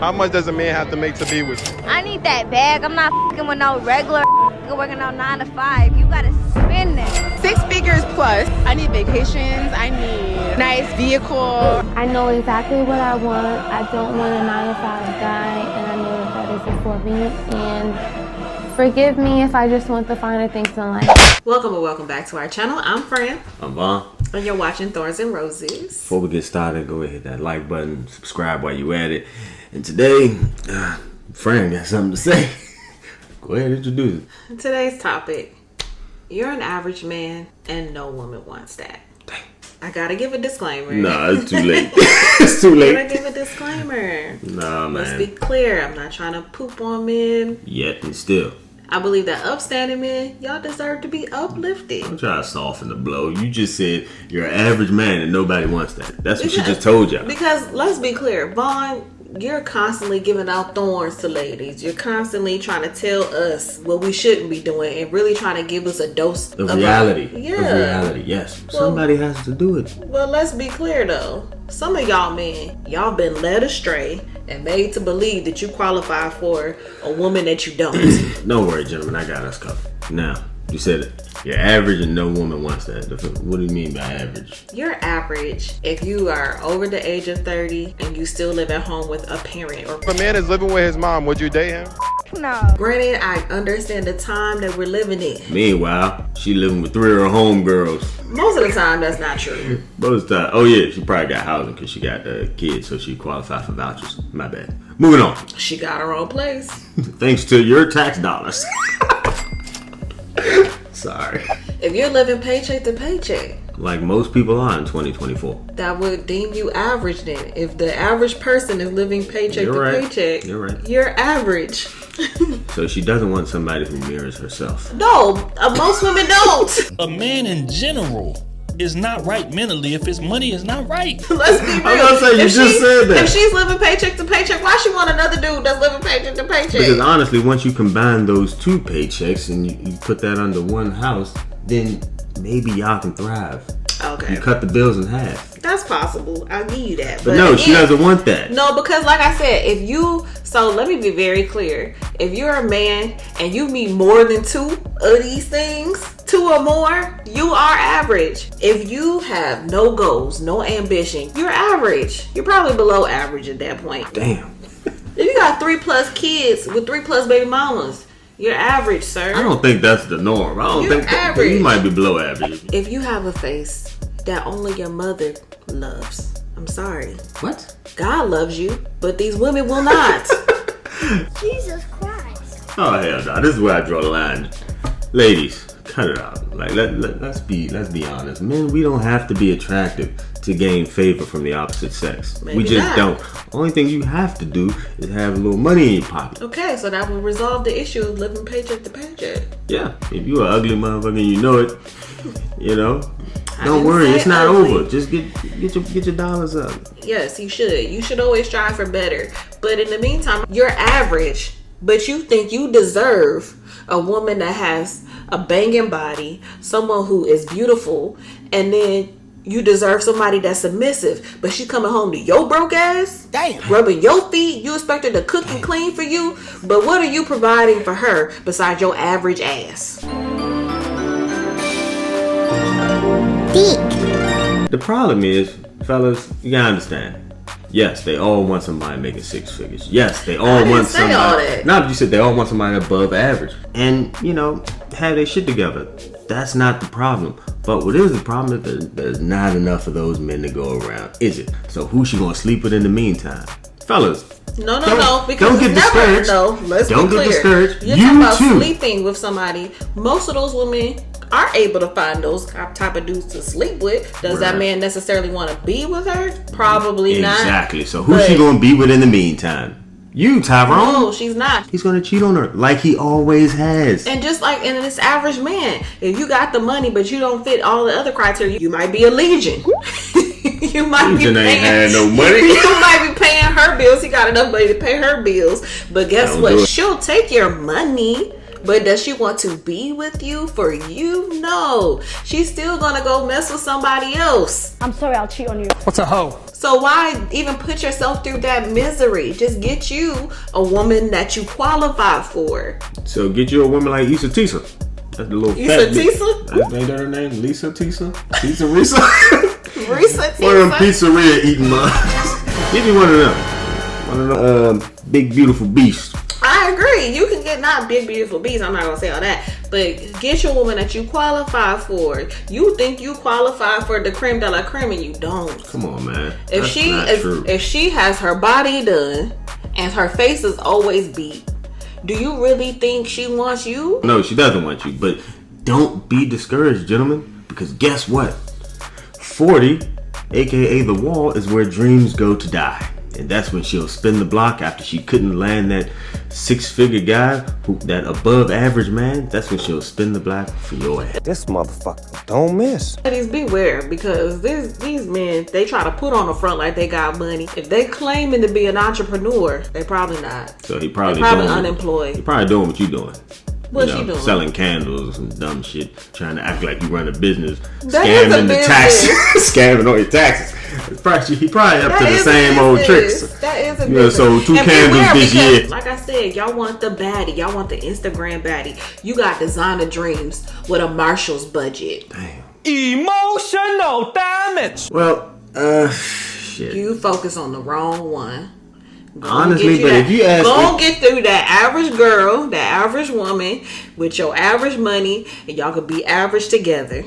How much does a man have to make to be with you? I need that bag. I'm not f***ing with no regular working out 9 to 5. You gotta spend that. 6 figures plus. I need vacations. I need a nice vehicle. I know exactly what I want. I don't want a 9 to 5 guy, and I know that isn't for me. And forgive me if I just want the finer things in life. Welcome and welcome back to our channel. I'm Fran. I'm Vaughn. And you're watching Thorns and Roses. Before we get started, go ahead, hit that like button, subscribe while you at it. And today, Fran got something to say. Go ahead, introduce it. Today's topic: you're an average man and no woman wants that. Dang. I gotta give a disclaimer. Nah, it's too late. It's too late. I gotta give a disclaimer. Nah, man. Let's be clear. I'm not trying to poop on men. Yet and still. I believe that upstanding men, y'all deserve to be uplifted. I'm trying to soften the blow. You just said you're an average man and nobody wants that. That's what she just told y'all. Because let's be clear, Vaughn, you're constantly giving out thorns to ladies. You're constantly trying to tell us what we shouldn't be doing and really trying to give us a dose of reality. Yeah. Of reality, yes. Well, somebody has to do it. Well, let's be clear though. Some of y'all men, y'all been led astray and made to believe that you qualify for a woman that you don't. Don't worry, gentlemen. I got us covered. Now, you said it. You're average and no woman wants that. What do you mean by average? You're average if you are over the age of 30 and you still live at home with a parent. Or If a man is living with his mom, would you date him? No. Granted, I understand the time that we're living in. Meanwhile, she living with 3 of her homegirls. Most of the time, that's not true. Most of the time. Oh yeah, she probably got housing because she got kids, so she qualified for vouchers. My bad. Moving on. She got her own place. Thanks to your tax dollars. Sorry. If you're living paycheck to paycheck, like most people are in 2024. that would deem you average then. If the average person is living paycheck You're to right. paycheck, You're right. you're average. So she doesn't want somebody who mirrors herself. No, most women don't. A man in general is not right mentally if his money is not right. Let's be real. I was gonna say, you just said that. If she's living paycheck to paycheck, why she want another dude that's living paycheck to paycheck? Because honestly, once you combine those 2 paychecks and you put that under one house, then maybe y'all can thrive. Okay. You cut the bills in half. That's possible. I'll give you that. But no, she doesn't want that. No, because like I said, so let me be very clear. If you're a man and you meet more than 2 of these things, 2 or more, you are average. If you have no goals, no ambition, you're average. You're probably below average at that point. Damn. If you got 3+ kids with 3+ baby mamas, you're average, sir. I don't think that's the norm. I don't You're think that, average. you might be below average. If you have a face that only your mother loves, I'm sorry. What? God loves you, but these women will not. Jesus Christ. Oh hell no! This is where I draw the line. Ladies, cut it out. Like let's be honest. Men, we don't have to be attractive to gain favor from the opposite sex. Maybe we just not. don't. Only thing you have to do is have a little money in your pocket. Okay, so that will resolve the issue of living paycheck to paycheck. Yeah. If you an ugly motherfucker and you know it, you know. Don't didn't worry, say it's not ugly. over. Just get your dollars up. Yes, you should. You should always strive for better. But in the meantime, you're average, but you think you deserve a woman that has a banging body, someone who is beautiful, and then you deserve somebody that's submissive, but she coming home to your broke ass, rubbing your feet. You expect her to cook and clean for you, but what are you providing for her besides your average ass? The problem is, fellas, you gotta understand. Yes, they all want somebody making 6 figures. Yes, they all didn't want say somebody. all that. No, you said they all want somebody above average, and you know, have their shit together. That's not the problem. But what is the problem is there's not enough of those men to go around, is it? So who's she gonna sleep with in the meantime, fellas? No, because don't get it's never, discouraged. no, let's Don't be get clear. discouraged. You're You talking about too. sleeping with somebody. Most of those women are able to find those type of dudes to sleep with. Does that Right. man necessarily want to be with her? Probably not. Exactly. So who's But- she gonna be with in the meantime? You, Tyrone. No, she's not. He's gonna cheat on her like he always has. And just like in this average man, if you got the money but you don't fit all the other criteria, you might be a legion. You might be Legion ain't paying. had no money. You might be paying her bills. He got enough money to pay her bills. But guess Don't what? do it. She'll take your money, But does she want to be with you for you? No. She's still gonna go mess with somebody else. I'm sorry, I'll cheat on you. What's a hoe? So why even put yourself through that misery? Just get you a woman that you qualify for. So get you a woman like Issa Tisa. That's the little Issa fat bitch. Tisa? Ain't that her name? Lisa Tisa? Tisa Risa? Risa One of them Tisa? pizzeria eating moms. Give me one of them. One of them big beautiful beasts. I agree. You can get not big beautiful beasts. I'm not gonna say all that, but get your woman that you qualify for. You think you qualify for the creme de la creme, and you don't. Come on, man. If she has her body done and her face is always beat, do you really think she wants you? No, she doesn't want you. But don't be discouraged, gentlemen, because guess what? 40, aka the wall, is where dreams go to die. And that's when she'll spin the block after she couldn't land that 6-figure guy, that above average man. That's when she'll spin the block for your ass. This motherfucker don't miss. Ladies, beware, because these men, they try to put on the front like they got money. If they claiming to be an entrepreneur, they probably not. So he probably unemployed. He probably doing what you doing. What's she doing? Selling candles and dumb shit, trying to act like you run a business, That is a scamming the business. taxes, scamming all your taxes. He probably up to the same old tricks. That is a You know, business. so 2 And candles beware, this because, year. like I said, y'all want the baddie. Y'all want the Instagram baddie. You got designer dreams with a Marshall's budget. Damn. Emotional damage. Well, shit. You focus on the wrong one. Honestly, but if you ask go me, get through that average girl, that average woman with your average money, and y'all could be average together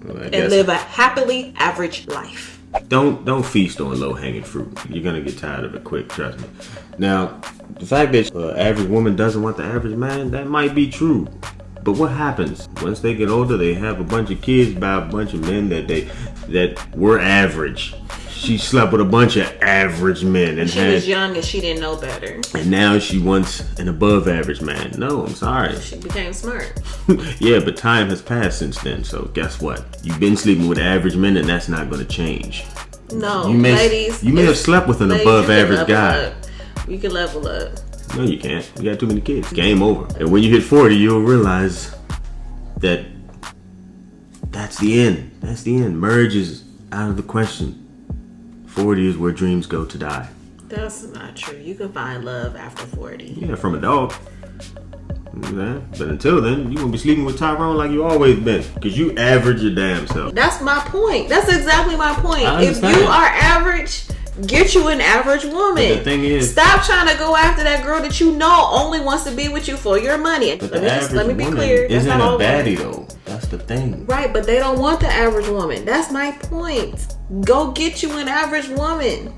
and live a happily average life. don't feast on low hanging fruit. You're gonna get tired of it quick. Trust me. Now, the fact that average woman doesn't want the average man, that might be true. But what happens once they get older? They have a bunch of kids by a bunch of men that were average. She slept with a bunch of average men, and She was young and she didn't know better. And now she wants an above average man. No, I'm sorry. She became smart. Yeah, but time has passed since then. So guess what? You've been sleeping with average men, and that's not going to change. No, You may ladies. have slept with an ladies, above you can average level guy. up. You can level up. No, you can't. You got too many kids. Game over. And when you hit 40, you'll realize that that's the end. That's the end. Marriage is out of the question. 40 is where dreams go to die. That's not true. You can find love after 40. Yeah, from a dog. Yeah, but until then, you gonna be sleeping with Tyrone like you always been, because you average your damn self. That's my point. That's exactly my point. I If understand. you are average, get you an average woman. But the thing is, stop trying to go after that girl that you know only wants to be with you for your money. but Let me be woman clear. That's isn't not a all baddie women. though. That's the thing. Right, but they don't want the average woman. That's my point. Go get you an average woman.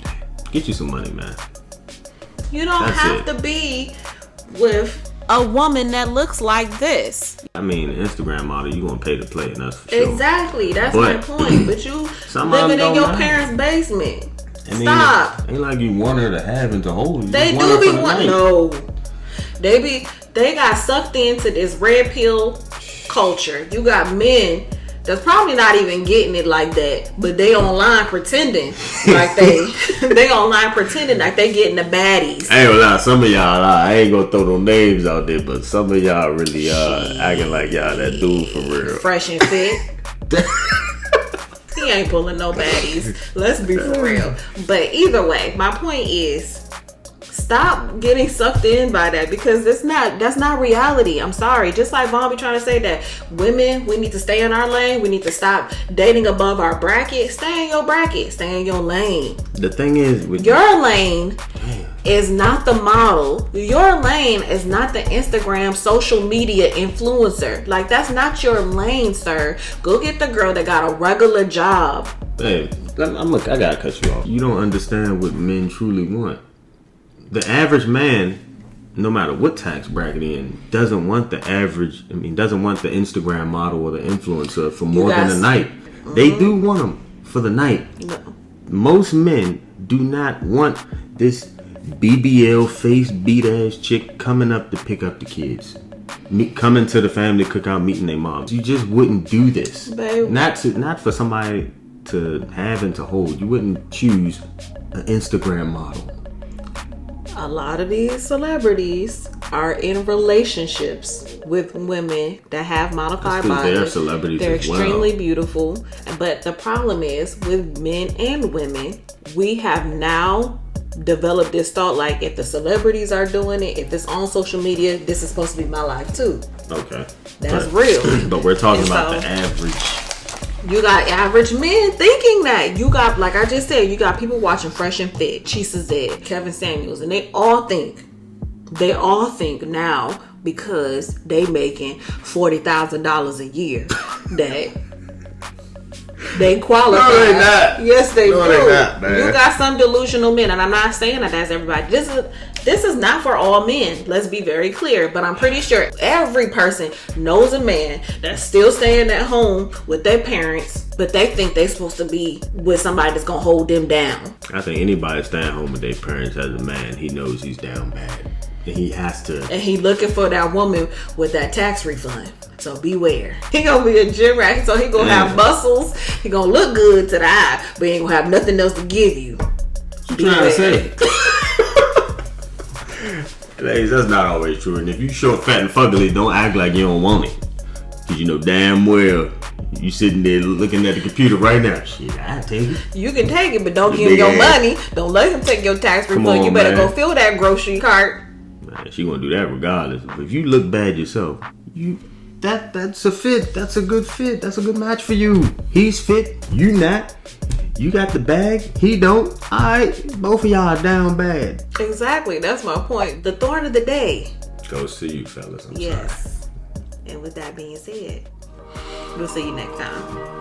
Get you some money, man. You don't That's have it. to be with a woman that looks like this. I mean, Instagram model, you gonna pay to play, and that's for sure. Exactly. That's But- my point. But you Some of them living in don't your mind. parents' basement. I mean, Stop. Ain't like you want her to have and to hold. You They just want do her be for the one. night. No, they got sucked into this red pill culture. You got men that's probably not even getting it like that, but they online pretending like they online pretending like they getting the baddies. I ain't gonna lie, some of y'all, I ain't gonna throw no names out there, but some of y'all really acting like y'all that dude for real. Fresh and fit. He ain't pulling no baddies. Let's be for real. But either way, my point is, stop getting sucked in by that, because that's not reality. I'm sorry. Just like Vaughn be trying to say that women, we need to stay in our lane. We need to stop dating above our bracket. Stay in your bracket. Stay in your lane. The thing is, with Your lane is not the model. Your lane is not the Instagram social media influencer. Like, that's not your lane, sir. Go get the girl that got a regular job. hey, I gotta cut you off. You don't understand what men truly want. The average man, no matter what tax bracket in, doesn't want the Instagram model or the influencer for more than a night. They do want them for the night. No. Most men do not want this BBL face beat ass chick coming up to pick up the kids, coming to the family cookout, meeting their moms. You just wouldn't do this. Babe. Not for somebody to have and to hold. You wouldn't choose an Instagram model. A lot of these celebrities are in relationships with women that have modified bodies. They're celebrities. They're as well. extremely beautiful. But the problem is with men and women, we have now developed this thought like, if the celebrities are doing it, if it's on social media, this is supposed to be my life too. Okay. That's real. But we're talking about And the average. You got average men thinking that. You got, like I just said, you got people watching Fresh and Fit, Chisa Zed, Kevin Samuels, and they all think now, because they making $40,000 a year, that they qualify. No, they not. Yes, they do. They not, man. You got some delusional men, and I'm not saying that that's everybody. This is not for all men. Let's be very clear. But I'm pretty sure every person knows a man that's still staying at home with their parents, but they think they're supposed to be with somebody that's gonna hold them down. I think anybody staying home with their parents as a man, he knows he's down bad. And he has to. And he looking for that woman with that tax refund. So beware. He gonna be a gym rat, so he gonna have muscles. He gonna look good to the eye, but he ain't gonna have nothing else to give you. Trying to say. Ladies, that's not always true. And if you short, fat, and fugly, don't act like you don't want it. Because you know damn well you sitting there looking at the computer right now. Shit, I take it. You can take it, but don't give him your money. Don't let him take your tax refund. You better go fill that grocery cart. Man, she gonna do that regardless. But if you look bad yourself, that's a fit. That's a good fit. That's a good match for you. He's fit. You not. You got the bag. He don't. Alright, both of y'all are down bad. Exactly. That's my point. The thorn of the day goes to you, fellas. I'm sorry. And with that being said, we'll see you next time.